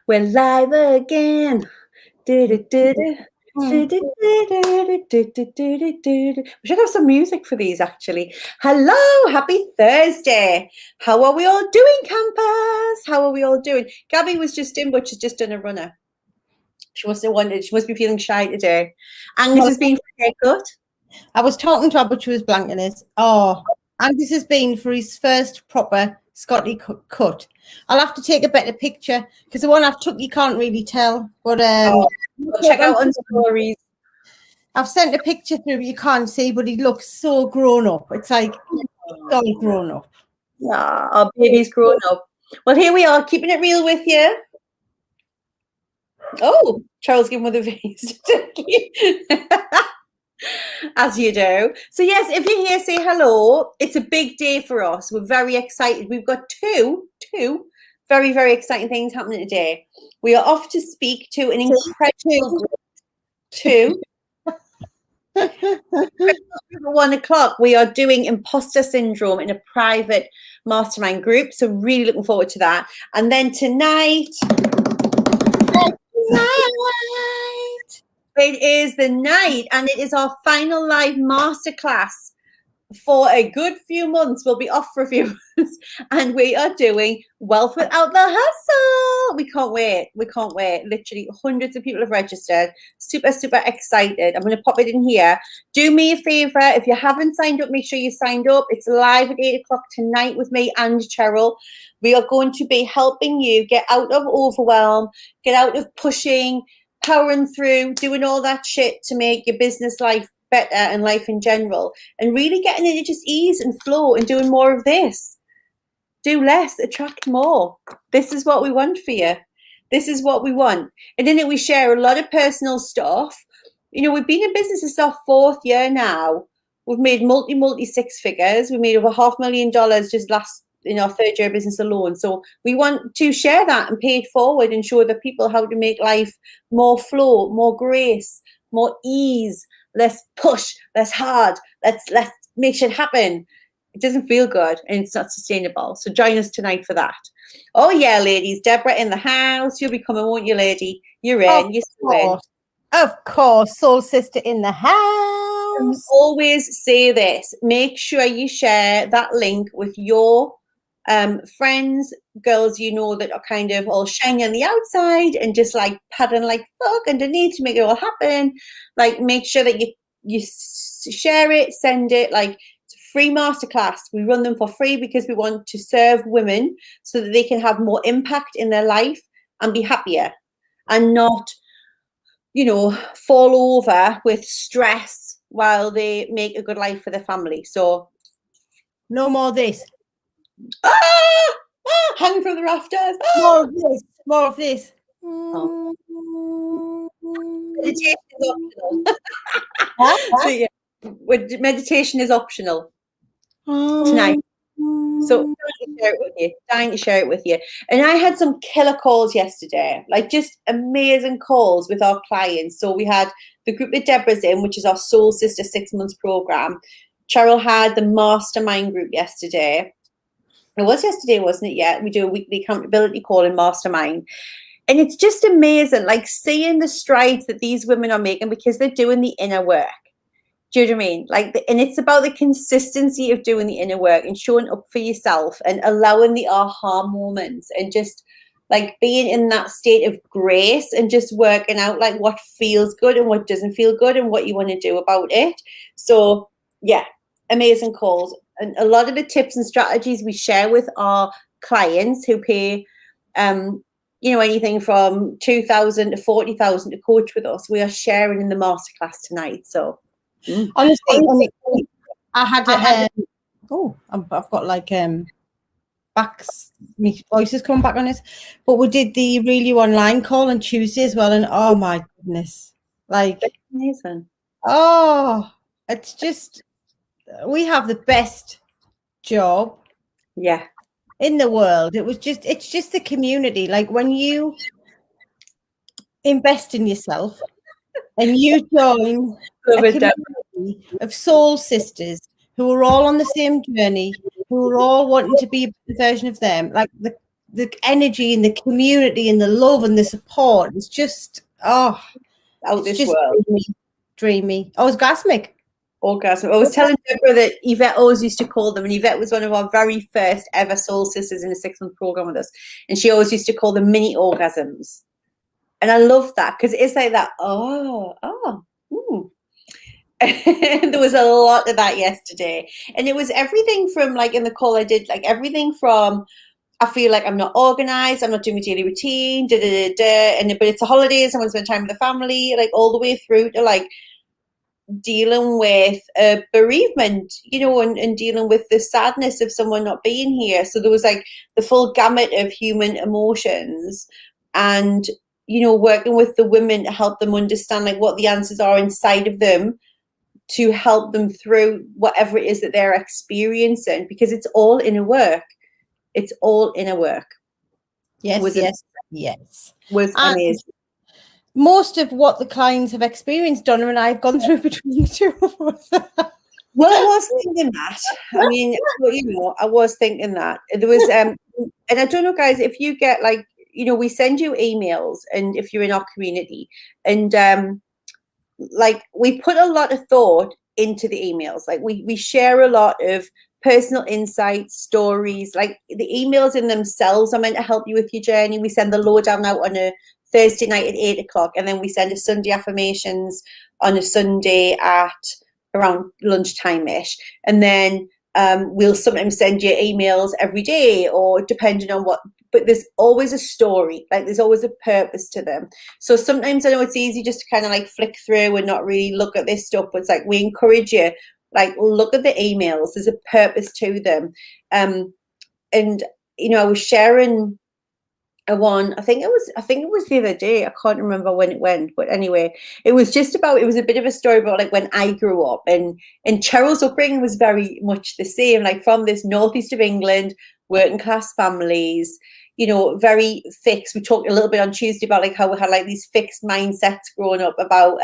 We're live again. We should have some music for these, actually. Hello, happy Thursday. How are we all doing, campers? How are we all doing? Gabby was just in, but she's just done a runner. She must be feeling shy today. Angus has been for a haircut. I was talking to her, but she was blanking it. Oh, Angus has been for his first proper Scotty cut. I'll have to take a better picture because the one I've took you can't really tell. But check out on stories. I've sent a picture through, you can't see, but he looks so grown up. It's like all grown up. Yeah, our baby's grown up. Well, here we are, keeping it real with you. Oh, Cheryl's giving with a face. As you do. So yes, if you're here, say hello. It's a big day for us. We're very excited. We've got two very, very exciting things happening today. We are off to speak to an incredible group. At 1:00, we are doing imposter syndrome in a private mastermind group. So really looking forward to that. And then tonight, it is the night, and it is our final live masterclass for a good few months. We'll be off for a few months, and we are doing Wealth Without the Hustle. We can't wait. We can't wait. Literally hundreds of people have registered. Super, super excited. I'm going to pop it in here. Do me a favor. If you haven't signed up, make sure you signed up. It's live at 8:00 tonight with me and Cheryl. We are going to be helping you get out of overwhelm, get out of pushing, powering through, doing all that shit to make your business life better and life in general, and really getting into just ease and flow and doing more of this. Do less, attract more. This is what we want for you. This is what we want. And in it, we share a lot of personal stuff. You know, we've been in business, this is our 4th year now. We've made multi six figures. We made over $500,000 just in our 3rd year of business alone. So we want to share that and pay it forward and show the people how to make life more flow, more grace, more ease, less push, less hard. Let's make shit happen. It doesn't feel good and it's not sustainable. So join us tonight for that. Oh yeah, ladies. Deborah in the house. You'll be coming, won't you, lady? You're in. You're still in. Of course, soul sister in the house. Always say this. Make sure you share that link with your friends, girls you know that are kind of all shiny on the outside and just like pattern like fuck underneath to make it all happen. Like, make sure that you share it, send it. Like, it's a free masterclass. We run them for free because we want to serve women so that they can have more impact in their life and be happier and not, you know, fall over with stress while they make a good life for their family. So no more of this. Hanging from the rafters. More of this. Oh. Meditation is optional. So yeah, meditation is optional tonight. So dying to share it with you. And I had some killer calls yesterday, like just amazing calls with our clients. So we had the group that Deborah's in, which is our Soul Sister 6 months program. Cheryl had the mastermind group yesterday. It was yesterday, wasn't it? Yeah, we do a weekly accountability call in Mastermind. And it's just amazing, like seeing the strides that these women are making because they're doing the inner work. Do you know what I mean? Like, and it's about the consistency of doing the inner work and showing up for yourself and allowing the aha moments and just like being in that state of grace and just working out like what feels good and what doesn't feel good and what you want to do about it. So yeah, amazing calls. And a lot of the tips and strategies we share with our clients who pay, you know, anything from $2,000 to $40,000 to coach with us, we are sharing in the masterclass tonight. So honestly, I had I've got like backs, my voice is coming back on this. But we did the Really Online call on Tuesday as well, and oh my goodness, like amazing. Oh, it's just, we have the best job in the world. It's just the community. Like, when you invest in yourself and you join a community of soul sisters who are all on the same journey, who are all wanting to be a version of them, like the energy and the community and the love and the support. It's just, out it's this just world. Dreamy. Orgasmic. Orgasm. I was telling Deborah that Yvette always used to call them, and Yvette was one of our very first ever Soul Sisters in a 6-month program with us, and she always used to call them mini orgasms. And I love that because it's like that. There was a lot of that yesterday, and it was everything from, like, in the call I did, like everything from, I feel like I'm not organized, I'm not doing my daily routine, but it's the holidays, I want to spend time with the family, like all the way through to like dealing with bereavement, and dealing with the sadness of someone not being here. So there was like the full gamut of human emotions, and working with the women to help them understand like what the answers are inside of them, to help them through whatever it is that they're experiencing, because it's all inner work. It's all inner work. Yes, Was amazing. Most of what the clients have experienced, Donna and I have gone through between the two of us. Well, I was thinking that. I mean, I was thinking that. There was, and I don't know, guys, if you get like, we send you emails, and if you're in our community, and like we put a lot of thought into the emails. Like we share a lot of personal insights, stories. Like the emails in themselves are meant to help you with your journey. We send the lowdown out on a Thursday night at 8:00, and then we send a Sunday affirmations on a Sunday at around lunchtime-ish. And then we'll sometimes send you emails every day, or depending on what, but there's always a story, like there's always a purpose to them. So sometimes I know it's easy just to kind of like flick through and not really look at this stuff, but it's like we encourage you, like, look at the emails, there's a purpose to them. And I was sharing one, I think it was the other day, I can't remember when it went, but anyway, it was a bit of a story about like when I grew up, and Cheryl's upbringing was very much the same, like from this northeast of England, working class families, very fixed. We talked a little bit on Tuesday about like how we had like these fixed mindsets growing up about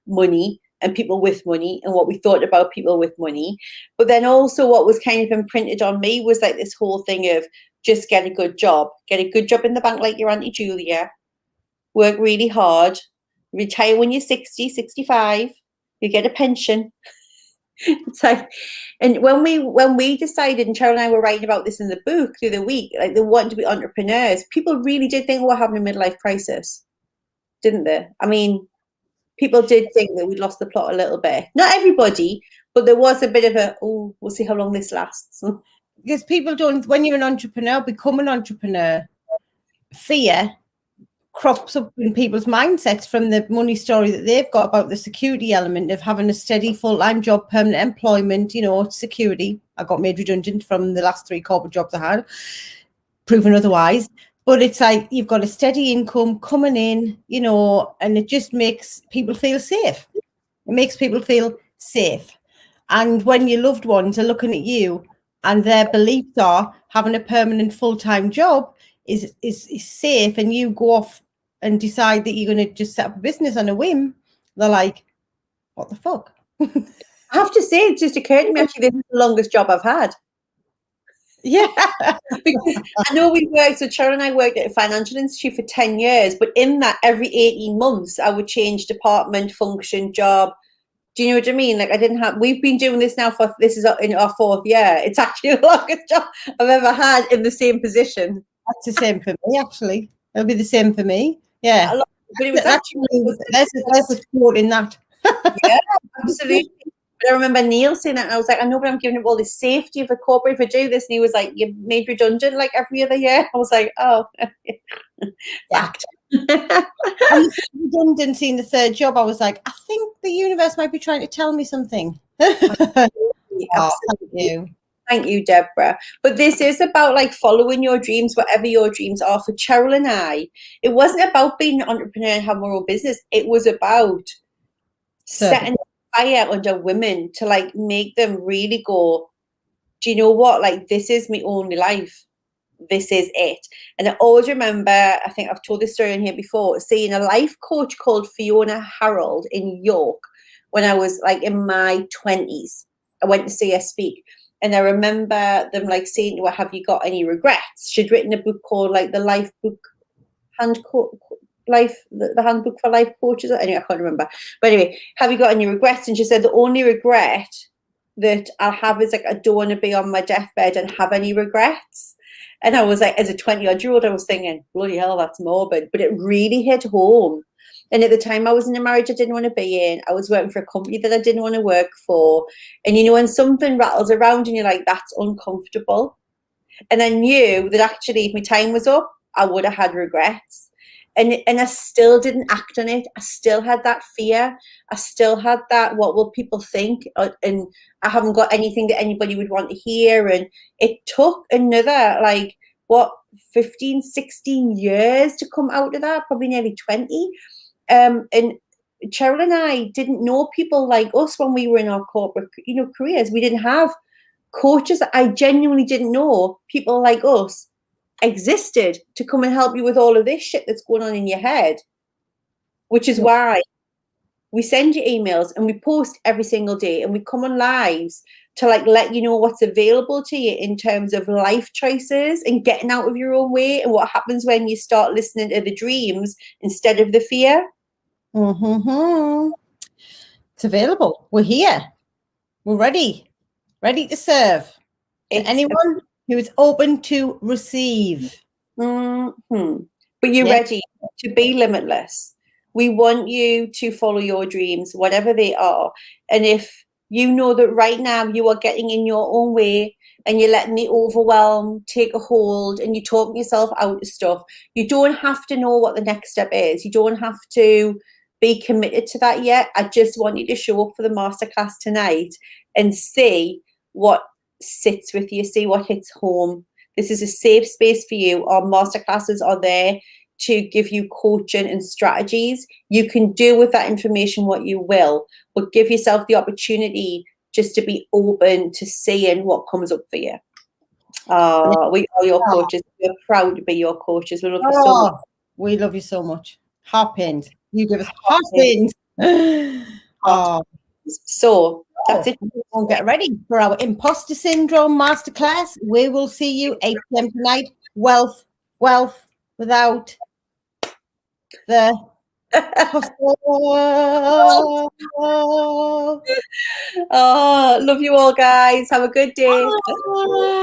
money and people with money, and what we thought about people with money. But then also what was kind of imprinted on me was like this whole thing of just get a good job in the bank like your Auntie Julia, work really hard, retire when you're 60, 65, you get a pension. It's like, and when we decided, and Cheryl and I were writing about this in the book through the week, like they wanted to be entrepreneurs, people really did think we're having a midlife crisis, didn't they? I mean, people did think that we'd lost the plot a little bit. Not everybody, but there was a bit of we'll see how long this lasts. Because people don't, when you're an entrepreneur, become an entrepreneur, fear crops up in people's mindsets from the money story that they've got about the security element of having a steady full-time job, permanent employment, security. I got made redundant from the last 3 corporate jobs I had, proven otherwise. But it's like you've got a steady income coming in, and it just makes people feel safe. It makes people feel safe. And when your loved ones are looking at you and their beliefs are having a permanent full-time job is safe, and you go off and decide that you're going to just set up a business on a whim, they're like, what the fuck? I have to say, it just occurred to me, actually, this is the longest job I've had. Yeah. Because I know so Cheryl and I worked at a financial institute for 10 years, but in that, every 18 months, I would change department, function, job. Do you know what I mean? Like we've been doing this now this is in our 4th year. It's actually the longest job I've ever had in the same position. That's the same for me, actually. It'll be the same for me. Yeah. But it was there's a quote in that. Yeah, absolutely. But I remember Neil saying that, and I was like, I know, but I'm giving up all this safety of a corporate if I do this. And he was like, you're made redundant like every other year. I was like, oh, fact. And redundancy in the 3rd job, I was like, I think the universe might be trying to tell me something. Absolutely. Thank you. Thank you, Deborah. But this is about like following your dreams, whatever your dreams are. For Cheryl and I, it wasn't about being an entrepreneur and having our own business. It was about setting fire under women to like make them really go, do you know what? Like, this is my only life. This is it. And I always remember, I think I've told this story in here before, seeing a life coach called Fiona Harold in York when I was like in my 20s. I went to see her speak. And I remember them like saying to her, "Have you got any regrets?" She'd written a book called like the Life Book, the Handbook for Life Coaches. Anyway, I can't remember. But anyway, have you got any regrets? And she said the only regret that I'll have is like I don't want to be on my deathbed and have any regrets. And I was like, as a 20-odd-year-old, I was thinking, bloody hell, that's morbid. But it really hit home. And at the time I was in a marriage I didn't want to be in. I was working for a company that I didn't want to work for. And you know, when something rattles around and you're like, that's uncomfortable. And I knew that actually if my time was up, I would have had regrets. And I still didn't act on it. I still had that fear. I still had that, what will people think? And I haven't got anything that anybody would want to hear. And it took another, 15, 16 years to come out of that, probably nearly 20. And Cheryl and I didn't know people like us when we were in our corporate, careers. We didn't have coaches. I genuinely didn't know people like us existed to come and help you with all of this shit that's going on in your head, which is why we send you emails and we post every single day and we come on lives to let you know what's available to you in terms of life choices and getting out of your own way and what happens when you start listening to the dreams instead of the fear. Mm-hmm. It's available. We're here. We're ready to serve. Anyone who is open to receive. Mm-hmm. But you're ready to be limitless. We want you to follow your dreams, whatever they are. And if you know that right now you are getting in your own way and you're letting the overwhelm take a hold and you're talking yourself out of stuff, you don't have to know what the next step is. You don't have to be committed to that yet. I just want you to show up for the masterclass tonight and see what sits with you, see what hits home. This is a safe space for you. Our masterclasses are there to give you coaching and strategies. You can do with that information what you will, but give yourself the opportunity just to be open to seeing what comes up for you. We are your coaches. We're proud to be your coaches. We love you so much. We love you so much. Heart-pinned. You give us heart-pinned. So that's it. We'll get ready for our imposter syndrome masterclass. We will see you 8 p.m. tonight. Wealth without the hustle. Love you all, guys. Have a good day.